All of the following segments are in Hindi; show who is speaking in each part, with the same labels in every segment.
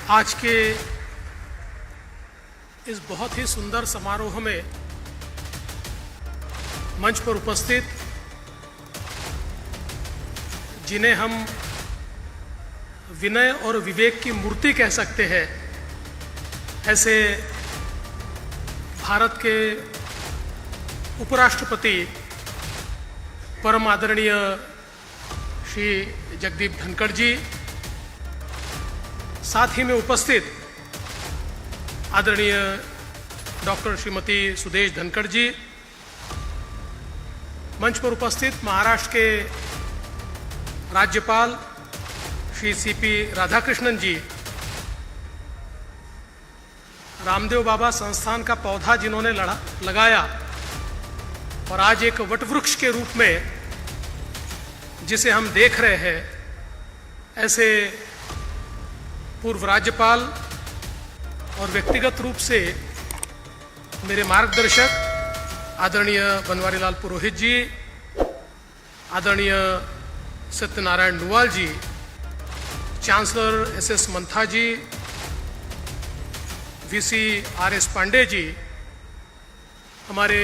Speaker 1: आज के इस बहुत ही सुंदर समारोह में मंच पर उपस्थित जिन्हें हम विनय और विवेक की मूर्ति कह सकते हैं, ऐसे भारत के उपराष्ट्रपति परम आदरणीय श्री जगदीप धनखड़ जी, साथ ही में उपस्थित आदरणीय डॉक्टर श्रीमती सुदेश धनखड़ जी, मंच पर उपस्थित महाराष्ट्र के राज्यपाल श्री सीपी राधाकृष्णन जी, रामदेव बाबा संस्थान का पौधा जिन्होंने लगाया और आज एक वटवृक्ष के रूप में जिसे हम देख रहे हैं, ऐसे पूर्व राज्यपाल और व्यक्तिगत रूप से मेरे मार्गदर्शक आदरणीय बनवारी लाल पुरोहित जी, आदरणीय सत्यनारायण नुवाल जी, चांसलर एस मंथा जी, वीसी आर.एस. पांडे जी, हमारे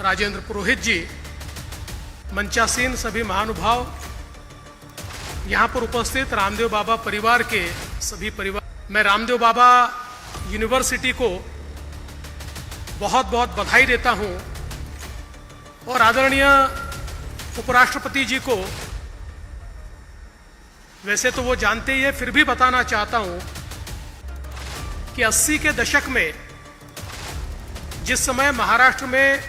Speaker 1: राजेंद्र पुरोहित जी, मंचासीन सभी महानुभाव, यहाँ पर उपस्थित रामदेव बाबा परिवार के सभी परिवार, मैं रामदेव बाबा यूनिवर्सिटी को बहुत बहुत बधाई देता हूँ और आदरणीय उपराष्ट्रपति जी को वैसे तो वो जानते ही है, फिर भी बताना चाहता हूँ कि 80 के दशक में जिस समय महाराष्ट्र में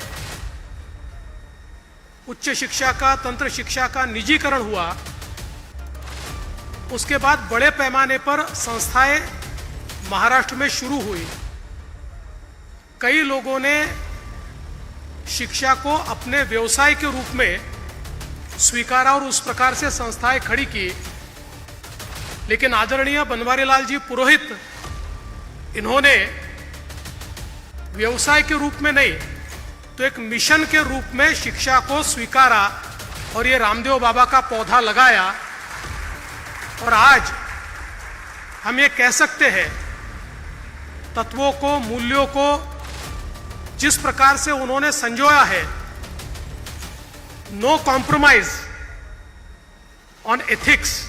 Speaker 1: उच्च शिक्षा का, तंत्र शिक्षा का निजीकरण हुआ, उसके बाद बड़े पैमाने पर संस्थाएं महाराष्ट्र में शुरू हुई। कई लोगों ने शिक्षा को अपने व्यवसाय के रूप में स्वीकारा और उस प्रकार से संस्थाएं खड़ी की, लेकिन आदरणीय बनवारी लाल जी पुरोहित, इन्होंने व्यवसाय के रूप में नहीं तो एक मिशन के रूप में शिक्षा को स्वीकारा और ये रामदेव बाबा का पौधा लगाया। और आज हम ये कह सकते हैं, तत्वों को, मूल्यों को जिस प्रकार से उन्होंने संजोया है, no compromise on ethics,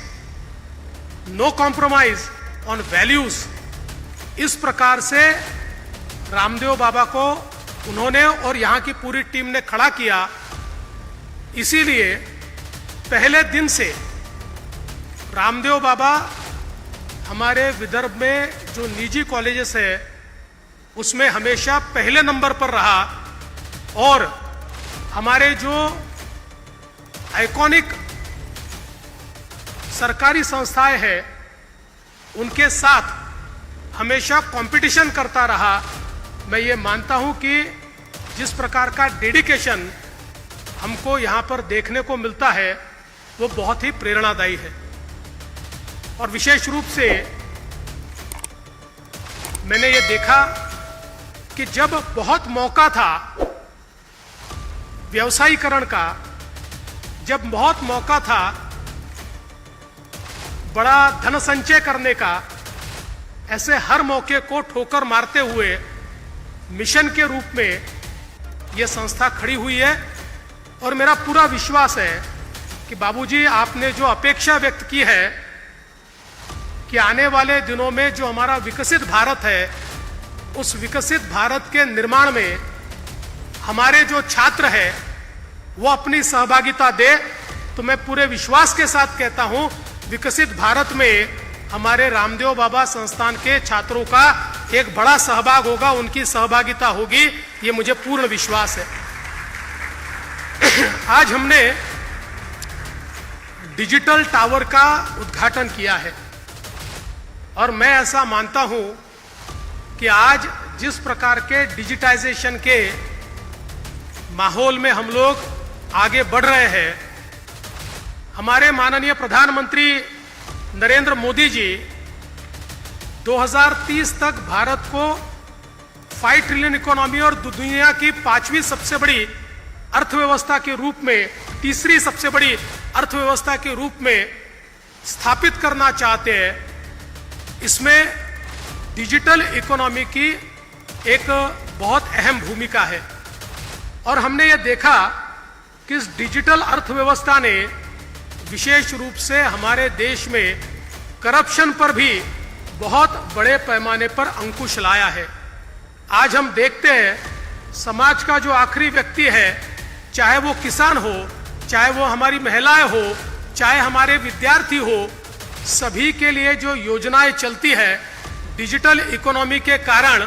Speaker 1: no compromise on values, इस प्रकार से रामदेव बाबा को उन्होंने और यहाँ की पूरी टीम ने खड़ा किया। इसीलिए पहले दिन से रामदेव बाबा हमारे विदर्भ में जो निजी कॉलेजेस है उसमें हमेशा पहले नंबर पर रहा और हमारे जो आइकॉनिक सरकारी संस्थाएं हैं उनके साथ हमेशा कंपटीशन करता रहा। मैं ये मानता हूं कि जिस प्रकार का डेडिकेशन हमको यहाँ पर देखने को मिलता है वो बहुत ही प्रेरणादायी है। और विशेष रूप से मैंने ये देखा कि जब बहुत मौका था व्यवसायीकरण का, जब बहुत मौका था बड़ा धन संचय करने का, ऐसे हर मौके को ठोकर मारते हुए मिशन के रूप में यह संस्था खड़ी हुई है। और मेरा पूरा विश्वास है कि बाबूजी, आपने जो अपेक्षा व्यक्त की है कि आने वाले दिनों में जो हमारा विकसित भारत है, उस विकसित भारत के निर्माण में हमारे जो छात्र हैं वो अपनी सहभागिता दे, तो मैं पूरे विश्वास के साथ कहता हूं विकसित भारत में हमारे रामदेव बाबा संस्थान के छात्रों का एक बड़ा सहभाग होगा, उनकी सहभागिता होगी, ये मुझे पूर्ण विश्वास है। आज हमने डिजिटल टावर का उद्घाटन किया है और मैं ऐसा मानता हूं कि आज जिस प्रकार के डिजिटाइजेशन के माहौल में हम लोग आगे बढ़ रहे हैं, हमारे माननीय प्रधानमंत्री नरेंद्र मोदी जी 2030 तक भारत को 5 ट्रिलियन इकोनॉमी और दुनिया की 5वीं सबसे बड़ी अर्थव्यवस्था के रूप में, तीसरी सबसे बड़ी अर्थव्यवस्था के रूप में स्थापित करना चाहते हैं। इसमें डिजिटल इकोनॉमी की एक बहुत अहम भूमिका है। और हमने ये देखा कि इस डिजिटल अर्थव्यवस्था ने विशेष रूप से हमारे देश में करप्शन पर भी बहुत बड़े पैमाने पर अंकुश लाया है। आज हम देखते हैं समाज का जो आखिरी व्यक्ति है, चाहे वो किसान हो, चाहे वो हमारी महिलाएं हो, चाहे हमारे विद्यार्थी हो, सभी के लिए जो योजनाएं चलती है, डिजिटल इकोनॉमी के कारण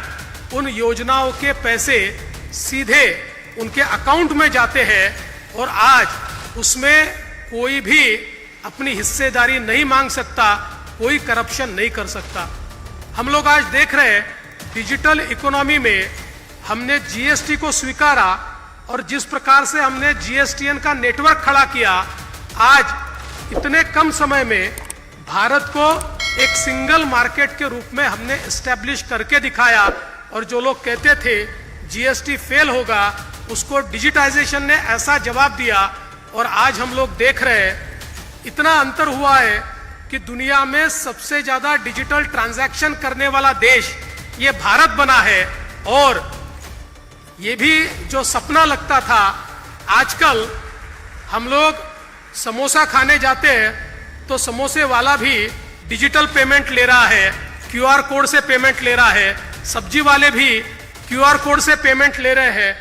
Speaker 1: उन योजनाओं के पैसे सीधे उनके अकाउंट में जाते हैं और आज उसमें कोई भी अपनी हिस्सेदारी नहीं मांग सकता, कोई करप्शन नहीं कर सकता। हम लोग आज देख रहे हैं डिजिटल इकोनॉमी में हमने जीएसटी को स्वीकारा और जिस प्रकार से हमने जीएसटीएन का नेटवर्क खड़ा किया, आज इतने कम समय में भारत को एक सिंगल मार्केट के रूप में हमने एस्टेब्लिश करके दिखाया। और जो लोग कहते थे जीएसटी फेल होगा, उसको डिजिटाइजेशन ने ऐसा जवाब दिया और आज हम लोग देख रहे हैं इतना अंतर हुआ है कि दुनिया में सबसे ज्यादा डिजिटल ट्रांजैक्शन करने वाला देश ये भारत बना है। और ये भी जो सपना लगता था, आजकल हम लोग समोसा खाने जाते हैं तो समोसे वाला भी डिजिटल पेमेंट ले रहा है, क्यूआर कोड से पेमेंट ले रहा है, सब्जी वाले भी क्यूआर कोड से पेमेंट ले रहे हैं।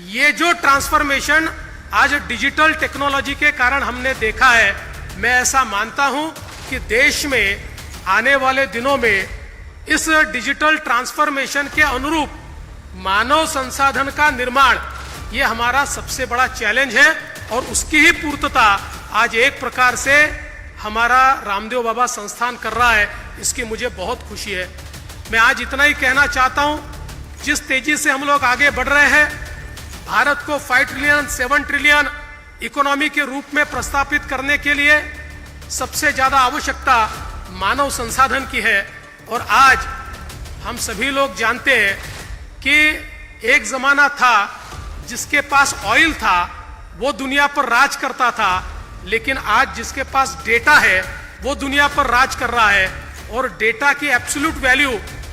Speaker 1: ये जो ट्रांसफॉर्मेशन आज डिजिटल टेक्नोलॉजी के कारण हमने देखा है, मैं ऐसा मानता हूं कि देश में आने वाले दिनों में इस डिजिटल ट्रांसफॉर्मेशन के अनुरूप मानव संसाधन का निर्माण ये हमारा सबसे बड़ा चैलेंज है और उसकी ही पूर्तता आज एक प्रकार से हमारा रामदेव बाबा संस्थान कर रहा है। इसकी मुझे बहुत खुशी है। मैं आज इतना ही कहना चाहता हूं, जिस तेजी से हम लोग आगे बढ़ रहे हैं, भारत को 5 ट्रिलियन 7 ट्रिलियन इकोनॉमी के रूप में प्रस्तापित करने के लिए सबसे ज्यादा आवश्यकता मानव संसाधन की है। और आज हम सभी लोग जानते हैं कि एक जमाना था जिसके पास ऑयल था वो दुनिया पर राज करता था, लेकिन आज जिसके पास डेटा है वो दुनिया पर राज कर रहा है। और डेटा की एब्सोल्यूट वैल्यू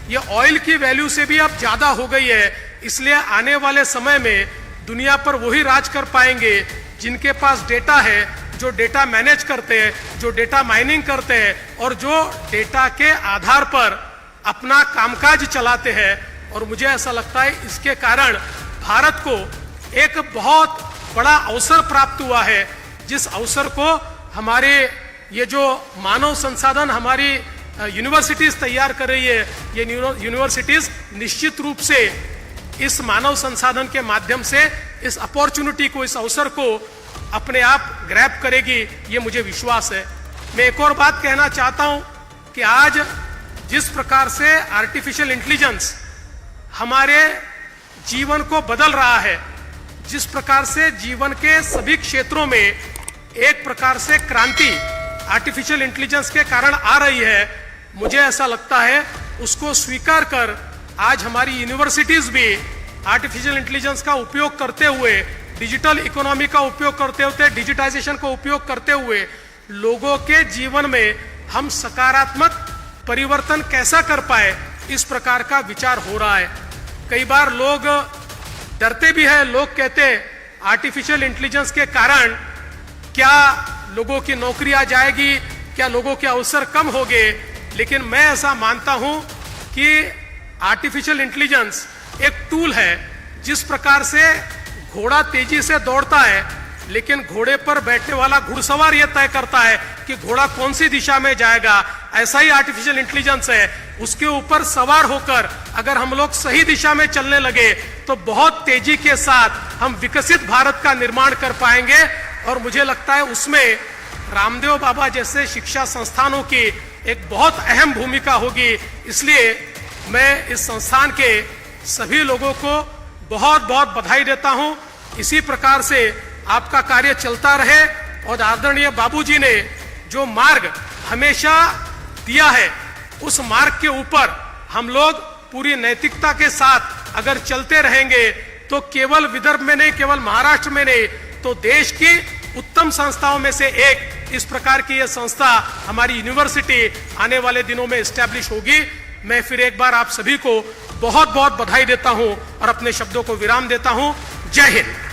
Speaker 1: ये ऑयल की वैल्यू से भी अब ज्यादा हो गई है। इसलिए आने वाले समय में दुनिया पर वही राज कर पाएंगे जिनके पास डेटा है, जो डेटा मैनेज करते हैं, जो डेटा माइनिंग करते हैं और जो डेटा के आधार पर अपना कामकाज चलाते हैं। और मुझे ऐसा लगता है इसके कारण भारत को एक बहुत बड़ा अवसर प्राप्त हुआ है, जिस अवसर को हमारे ये जो मानव संसाधन हमारी यूनिवर्सिटीज तैयार कर रही है, ये यूनिवर्सिटीज निश्चित रूप से इस मानव संसाधन के माध्यम से इस अपॉर्चुनिटी को, इस अवसर को अपने आप ग्रैब करेगी, ये मुझे विश्वास है। मैं एक और बात कहना चाहता हूं कि आज जिस प्रकार से आर्टिफिशियल इंटेलिजेंस हमारे जीवन को बदल रहा है, जिस प्रकार से जीवन के सभी क्षेत्रों में एक प्रकार से क्रांति आर्टिफिशियल इंटेलिजेंस के कारण आ रही है, मुझे ऐसा लगता है उसको स्वीकार कर आज हमारी यूनिवर्सिटीज भी आर्टिफिशियल इंटेलिजेंस का उपयोग करते हुए, डिजिटल इकोनॉमी का उपयोग करते हुए, डिजिटाइजेशन का उपयोग करते हुए लोगों के जीवन में हम सकारात्मक परिवर्तन कैसा कर पाए, इस प्रकार का विचार हो रहा है। कई बार लोग डरते भी है, लोग कहते आर्टिफिशियल इंटेलिजेंस के कारण क्या लोगों की नौकरियां जाएगी, क्या लोगों के अवसर कम होंगे। लेकिन मैं ऐसा मानता हूं कि आर्टिफिशियल इंटेलिजेंस एक टूल है। जिस प्रकार से घोड़ा तेजी से दौड़ता है, लेकिन घोड़े पर बैठने वाला घुड़सवार यह तय करता है कि घोड़ा कौन सी दिशा में जाएगा, ऐसा ही आर्टिफिशियल इंटेलिजेंस है। उसके ऊपर सवार होकर अगर हम लोग सही दिशा में चलने लगे तो बहुत तेजी के साथ हम विकसित भारत का निर्माण कर पाएंगे। और मुझे लगता है उसमें रामदेव बाबा जैसे शिक्षा संस्थानों की एक बहुत अहम भूमिका होगी। इसलिए मैं इस संस्थान के सभी लोगों को बहुत बहुत बधाई देता हूं। इसी प्रकार से आपका कार्य चलता रहे और आदरणीय बाबूजी ने जो मार्ग हमेशा दिया है, उस मार्ग के ऊपर हम लोग पूरी नैतिकता के साथ अगर चलते रहेंगे तो केवल विदर्भ में नहीं, केवल महाराष्ट्र में नहीं, तो देश की उत्तम संस्थाओं में से एक इस प्रकार की यह संस्था हमारी यूनिवर्सिटी आने वाले दिनों में एस्टैब्लिश होगी। मैं फिर एक बार आप सभी को बहुत बहुत बधाई देता हूं और अपने शब्दों को विराम देता हूं। जय हिंद।